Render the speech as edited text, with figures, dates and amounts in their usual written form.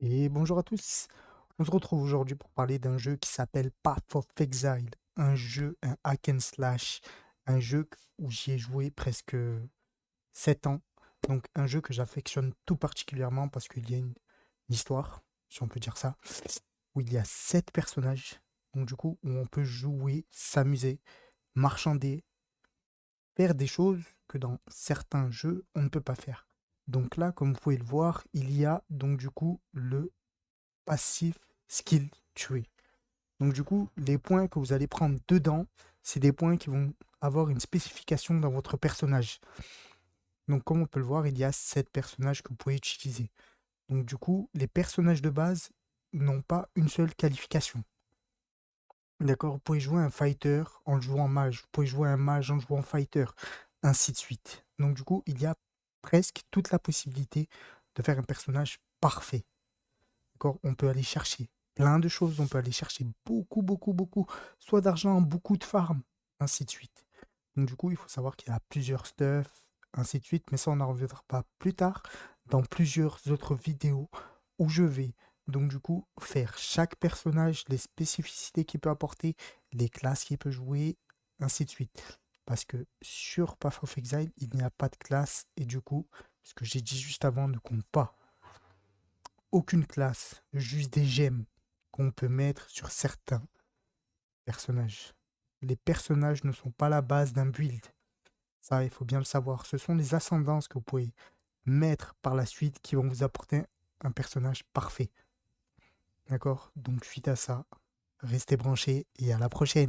Et bonjour à tous. On se retrouve aujourd'hui pour parler d'un jeu qui s'appelle Path of Exile, un jeu, un hack and slash, un jeu où j'y ai joué presque 7 ans. Donc un jeu que j'affectionne tout particulièrement parce qu'il y a une histoire, si on peut dire ça, où il y a 7 personnages. Donc du coup, où on peut jouer, s'amuser, marchander, faire des choses que dans certains jeux, on ne peut pas faire. Donc là, comme vous pouvez le voir, il y a donc du coup le passif skill tree. Donc du coup, les points que vous allez prendre dedans, c'est des points qui vont avoir une spécification dans votre personnage. Donc comme on peut le voir, il y a 7 personnages que vous pouvez utiliser. Donc du coup, les personnages de base n'ont pas une seule qualification. D'accord. Vous pouvez jouer un fighter en jouant mage, vous pouvez jouer un mage en jouant fighter, ainsi de suite. Donc du coup, il y a presque toute la possibilité de faire un personnage parfait. D'accord. On peut aller chercher plein de choses, on peut aller chercher beaucoup, beaucoup, beaucoup, soit d'argent, beaucoup de farm, ainsi de suite. Donc du coup, il faut savoir qu'il y a plusieurs stuff, ainsi de suite, mais ça, on en reviendra pas plus tard dans plusieurs autres vidéos où je vais donc du coup faire chaque personnage, les spécificités qu'il peut apporter, les classes qu'il peut jouer, ainsi de suite. Parce que sur Path of Exile, il n'y a pas de classe et du coup, ce que j'ai dit juste avant ne compte pas. Aucune classe, juste des gemmes qu'on peut mettre sur certains personnages. Les personnages ne sont pas la base d'un build. Ça, il faut bien le savoir. Ce sont les ascendances que vous pouvez mettre par la suite qui vont vous apporter un personnage parfait. D'accord. Donc, suite à ça, restez branchés et à la prochaine.